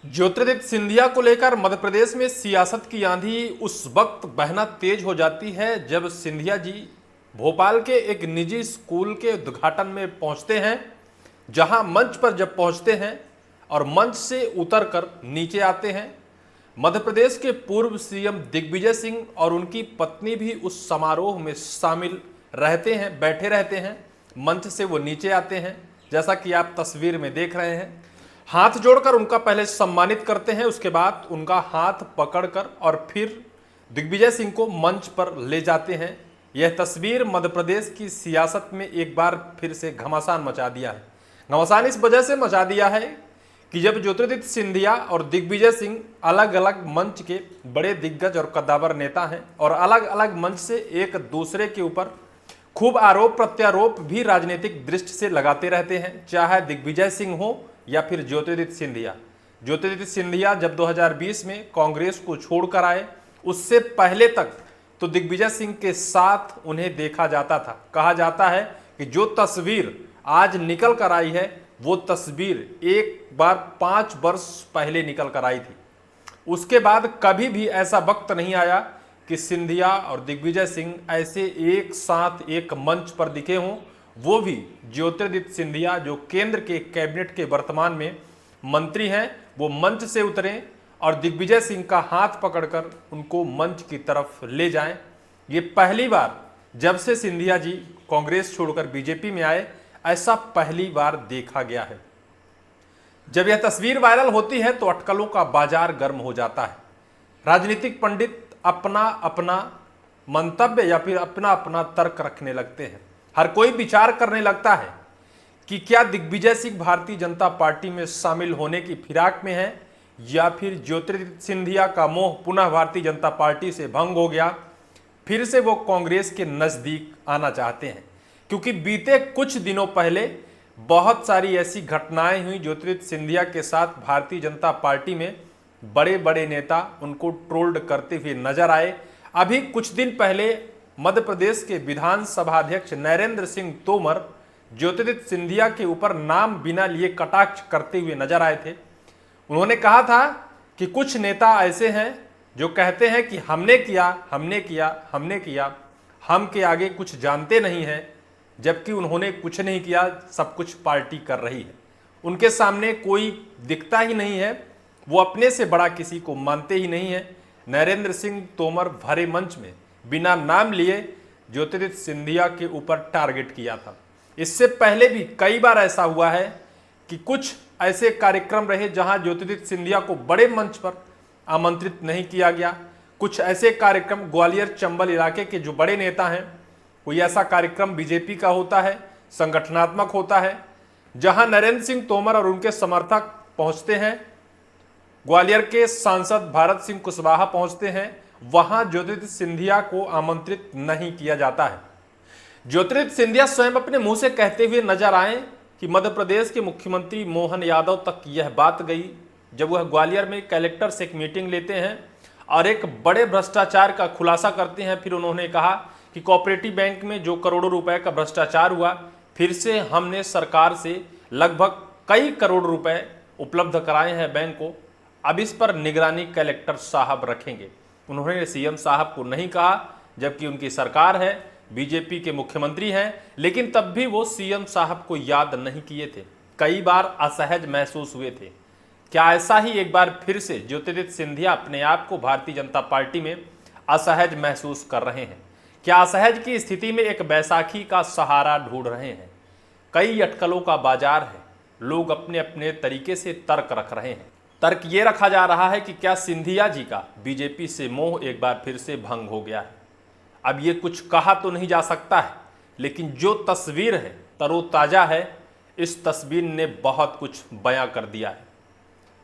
ज्योतिरादित्य सिंधिया को लेकर मध्य प्रदेश में सियासत की आंधी उस वक्त बहना तेज हो जाती है जब सिंधिया जी भोपाल के एक निजी स्कूल के उद्घाटन में पहुंचते हैं। जहां मंच पर जब पहुंचते हैं और मंच से उतरकर नीचे आते हैं, मध्य प्रदेश के पूर्व सीएम दिग्विजय सिंह और उनकी पत्नी भी उस समारोह में शामिल रहते हैं, बैठे रहते हैं। मंच से वो नीचे आते हैं, जैसा कि आप तस्वीर में देख रहे हैं। हाथ जोड़कर उनका पहले सम्मानित करते हैं, उसके बाद उनका हाथ पकड़कर और फिर दिग्विजय सिंह को मंच पर ले जाते हैं। यह तस्वीर मध्य प्रदेश की सियासत में एक बार फिर से घमासान मचा दिया है। घमासान इस वजह से मचा दिया है कि जब ज्योतिरादित्य सिंधिया और दिग्विजय सिंह अलग अलग मंच के बड़े दिग्गज और कद्दावर नेता हैं और अलग अलग मंच से एक दूसरे के ऊपर खूब आरोप प्रत्यारोप भी राजनीतिक दृष्टि से लगाते रहते हैं, चाहे दिग्विजय सिंह हो या फिर ज्योतिरादित्य सिंधिया। ज्योतिरादित्य सिंधिया जब 2020 में कांग्रेस को छोड़कर आए, उससे पहले तक तो दिग्विजय सिंह के साथ उन्हें देखा जाता था। कहा जाता है कि जो तस्वीर आज निकल कर आई है वो तस्वीर एक बार 5 वर्ष पहले निकल कर आई थी। उसके बाद कभी भी ऐसा वक्त नहीं आया कि सिंधिया और दिग्विजय सिंह ऐसे एक साथ एक मंच पर दिखे हों, वो भी ज्योतिरादित्य सिंधिया जो केंद्र के कैबिनेट के वर्तमान में मंत्री हैं, वो मंच से उतरें और दिग्विजय सिंह का हाथ पकड़कर उनको मंच की तरफ ले जाएं। ये पहली बार जब से सिंधिया जी कांग्रेस छोड़कर बीजेपी में आए, ऐसा पहली बार देखा गया है। जब यह तस्वीर वायरल होती है तो अटकलों का बाजार गर्म हो जाता है। राजनीतिक पंडित अपना अपना मंतव्य या फिर अपना अपना तर्क रखने लगते हैं। हर कोई विचार करने लगता है कि क्या दिग्विजय सिंह भारतीय जनता पार्टी में शामिल होने की फिराक में है या फिर ज्योतिरादित्य सिंधिया का मोह पुनः भारतीय जनता पार्टी से भंग हो गया, फिर से वो कांग्रेस के नजदीक आना चाहते हैं। क्योंकि बीते कुछ दिनों पहले बहुत सारी ऐसी घटनाएं हुई ज्योतिरादित्य सिंधिया के साथ, भारतीय जनता पार्टी में बड़े बड़े नेता उनको ट्रोल्ड करते हुए नजर आए। अभी कुछ दिन पहले मध्य प्रदेश के विधानसभा अध्यक्ष नरेंद्र सिंह तोमर ज्योतिरादित्य सिंधिया के ऊपर नाम बिना लिए कटाक्ष करते हुए नजर आए थे। उन्होंने कहा था कि कुछ नेता ऐसे हैं जो कहते हैं कि हमने किया, हमने किया, हमने किया, हम के आगे कुछ जानते नहीं हैं, जबकि उन्होंने कुछ नहीं किया, सब कुछ पार्टी कर रही है। उनके सामने कोई दिखता ही नहीं है, वो अपने से बड़ा किसी को मानते ही नहीं है। नरेंद्र सिंह तोमर भरे मंच में बिना नाम लिए ज्योतिरादित्य सिंधिया के ऊपर टारगेट किया था। इससे पहले भी कई बार ऐसा हुआ है कि कुछ ऐसे कार्यक्रम रहे जहां ज्योतिरादित्य सिंधिया को बड़े मंच पर आमंत्रित नहीं किया गया। कुछ ऐसे कार्यक्रम ग्वालियर चंबल इलाके के जो बड़े नेता हैं, कोई ऐसा कार्यक्रम बीजेपी का होता है, संगठनात्मक होता है, जहां नरेंद्र सिंह तोमर और उनके समर्थक पहुंचते हैं, ग्वालियर के सांसद भारत सिंह कुशवाहा पहुंचते हैं, वहां ज्योतिरादित्य सिंधिया को आमंत्रित नहीं किया जाता है। ज्योतिरादित्य सिंधिया स्वयं अपने मुंह से कहते हुए नजर आए कि मध्य प्रदेश के मुख्यमंत्री मोहन यादव तक यह बात गई जब वह ग्वालियर में कलेक्टर से एक मीटिंग लेते हैं और एक बड़े भ्रष्टाचार का खुलासा करते हैं। फिर उन्होंने कहा कि कोऑपरेटिव बैंक में जो करोड़ों रुपए का भ्रष्टाचार हुआ, फिर से हमने सरकार से लगभग कई करोड़ रुपए उपलब्ध कराए हैं बैंक को, अब इस पर निगरानी कलेक्टर साहब रखेंगे। उन्होंने सीएम साहब को नहीं कहा, जबकि उनकी सरकार है, बीजेपी के मुख्यमंत्री हैं, लेकिन तब भी वो सीएम साहब को याद नहीं किए थे। कई बार असहज महसूस हुए थे। क्या ऐसा ही एक बार फिर से ज्योतिरादित्य सिंधिया अपने आप को भारतीय जनता पार्टी में असहज महसूस कर रहे हैं? क्या असहज की स्थिति में एक बैसाखी का सहारा ढूंढ रहे हैं? कई अटकलों का बाजार है, लोग अपने अपने तरीके से तर्क रख रहे हैं। तर्क ये रखा जा रहा है कि क्या सिंधिया जी का बीजेपी से मोह एक बार फिर से भंग हो गया है। अब ये कुछ कहा तो नहीं जा सकता है, लेकिन जो तस्वीर है तरोताजा है, इस तस्वीर ने बहुत कुछ बयां कर दिया है।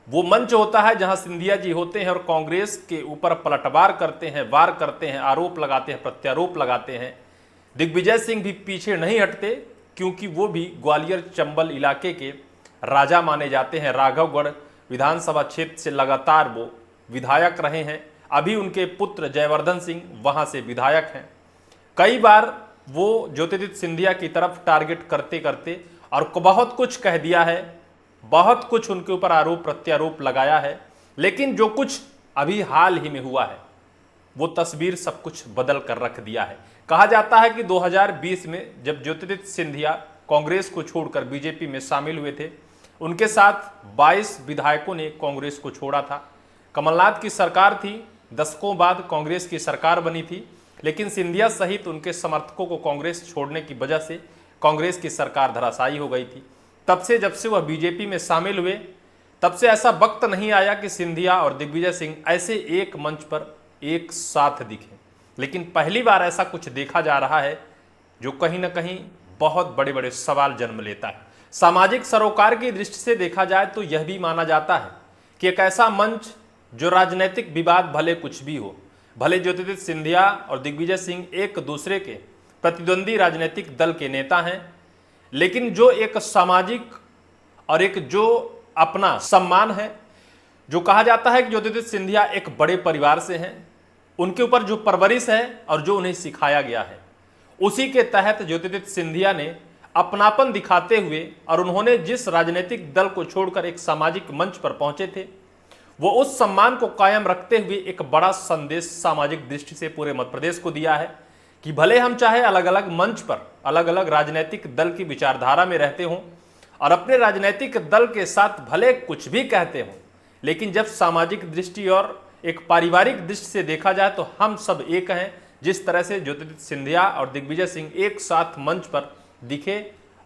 वो मंच होता है जहां सिंधिया जी होते हैं और कांग्रेस के ऊपर पलटवार करते हैं, वार करते हैं, आरोप लगाते हैं, प्रत्यारोप लगाते हैं। दिग्विजय सिंह भी पीछे नहीं हटते, क्योंकि वो भी ग्वालियर चंबल इलाके के राजा माने जाते हैं। राघवगढ़ विधानसभा क्षेत्र से लगातार वो विधायक रहे हैं। अभी उनके पुत्र जयवर्धन सिंह वहां से विधायक हैं। कई बार वो ज्योतिरादित्य सिंधिया की तरफ टारगेट करते करते और बहुत कुछ कह दिया है बहुत कुछ उनके ऊपर आरोप प्रत्यारोप लगाया है, लेकिन जो कुछ अभी हाल ही में हुआ है वो तस्वीर सब कुछ बदल कर रख दिया है। कहा जाता है कि 2020 में जब ज्योतिरादित्य सिंधिया कांग्रेस को छोड़कर बीजेपी में शामिल हुए थे, उनके साथ 22 विधायकों ने कांग्रेस को छोड़ा था। कमलनाथ की सरकार थी, दशकों बाद कांग्रेस की सरकार बनी थी, लेकिन सिंधिया सहित उनके समर्थकों को कांग्रेस छोड़ने की वजह से कांग्रेस की सरकार धराशायी हो गई थी। तब से जब से वह बीजेपी में शामिल हुए, तब से ऐसा वक्त नहीं आया कि सिंधिया और दिग्विजय सिंह ऐसे एक मंच पर एक साथ दिखे। लेकिन पहली बार ऐसा कुछ देखा जा रहा है जो कहीं ना कहीं बहुत बड़े बड़े सवाल जन्म लेता है। सामाजिक सरोकार की दृष्टि से देखा जाए तो यह भी माना जाता है कि एक ऐसा मंच जो राजनीतिक विवाद भले कुछ भी हो, भले ज्योतिरादित्य सिंधिया और दिग्विजय सिंह एक दूसरे के प्रतिद्वंदी राजनीतिक दल के नेता हैं, लेकिन जो एक सामाजिक और एक जो अपना सम्मान है, जो कहा जाता है कि ज्योतिरादित्य सिंधिया एक बड़े परिवार से हैं, उनके ऊपर जो परवरिश है और जो उन्हें सिखाया गया है, उसी के तहत ज्योतिरादित्य सिंधिया ने अपनापन दिखाते हुए और उन्होंने जिस राजनीतिक दल को छोड़कर एक सामाजिक मंच पर पहुंचे थे, वो उस सम्मान को कायम रखते हुए एक बड़ा संदेश सामाजिक दृष्टि से पूरे मध्य प्रदेश को दिया है कि भले हम चाहे अलग अलग मंच पर अलग अलग राजनीतिक दल की विचारधारा में रहते हों और अपने राजनीतिक दल के साथ भले कुछ भी कहते हों, लेकिन जब सामाजिक दृष्टि और एक पारिवारिक दृष्टि से देखा जाए तो हम सब एक हैं। जिस तरह से ज्योतिरादित्य सिंधिया और दिग्विजय सिंह एक साथ मंच पर दिखे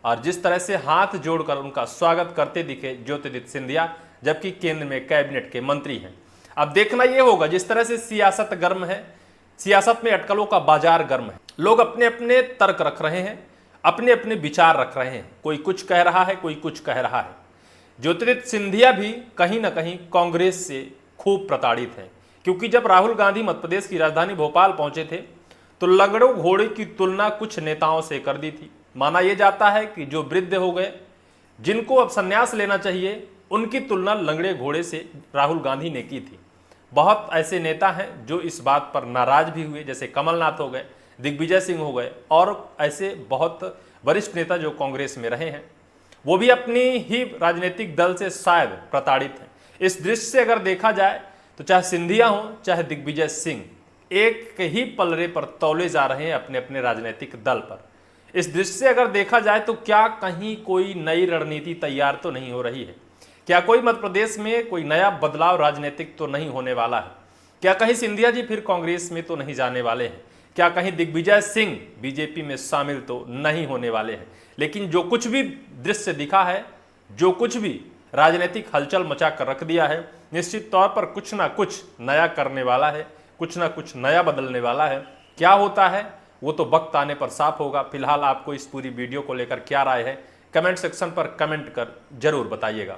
और जिस तरह से हाथ जोड़कर उनका स्वागत करते दिखे ज्योतिरादित्य सिंधिया, जबकि केंद्र में कैबिनेट के मंत्री हैं। अब देखना यह होगा, जिस तरह से सियासत गर्म है, सियासत में अटकलों का बाजार गर्म है, लोग अपने अपने तर्क रख रहे हैं, अपने अपने विचार रख रहे हैं, कोई कुछ कह रहा है, कोई कुछ कह रहा है। ज्योतिरादित्य सिंधिया भी कहीं ना कहीं कांग्रेस से खूब प्रताड़ित हैं, क्योंकि जब राहुल गांधी मध्य प्रदेश की राजधानी भोपाल पहुंचे थे तो लगड़ों घोड़े की तुलना कुछ नेताओं से कर दी थी। माना यह जाता है कि जो वृद्ध हो गए, जिनको अब संन्यास लेना चाहिए, उनकी तुलना लंगड़े घोड़े से राहुल गांधी ने की थी। बहुत ऐसे नेता हैं जो इस बात पर नाराज भी हुए, जैसे कमलनाथ हो गए, दिग्विजय सिंह हो गए और ऐसे बहुत वरिष्ठ नेता जो कांग्रेस में रहे हैं, वो भी अपनी ही राजनीतिक दल से शायद प्रताड़ित हैं। इस दृष्टि से अगर देखा जाए तो चाहे सिंधिया हो चाहे दिग्विजय सिंह एक ही पलड़े पर तौले जा रहे हैं अपने अपने राजनीतिक दल पर। इस दृष्टि से अगर देखा जाए तो क्या कहीं कोई नई रणनीति तैयार तो नहीं हो रही है? क्या कोई मध्य प्रदेश में कोई नया बदलाव राजनीतिक तो नहीं होने वाला है? क्या कहीं सिंधिया जी फिर कांग्रेस में तो नहीं जाने वाले हैं? क्या कहीं दिग्विजय सिंह बीजेपी में शामिल तो नहीं होने वाले हैं? लेकिन जो कुछ भी दृश्य दिखा है, जो कुछ भी राजनीतिक हलचल मचा कर रख दिया है, निश्चित तौर पर कुछ ना कुछ नया करने वाला है, कुछ ना कुछ नया बदलने वाला है। क्या होता है वो तो वक्त आने पर साफ होगा। फिलहाल आपको इस पूरी वीडियो को लेकर क्या राय है, कमेंट सेक्शन पर कमेंट कर जरूर बताइएगा।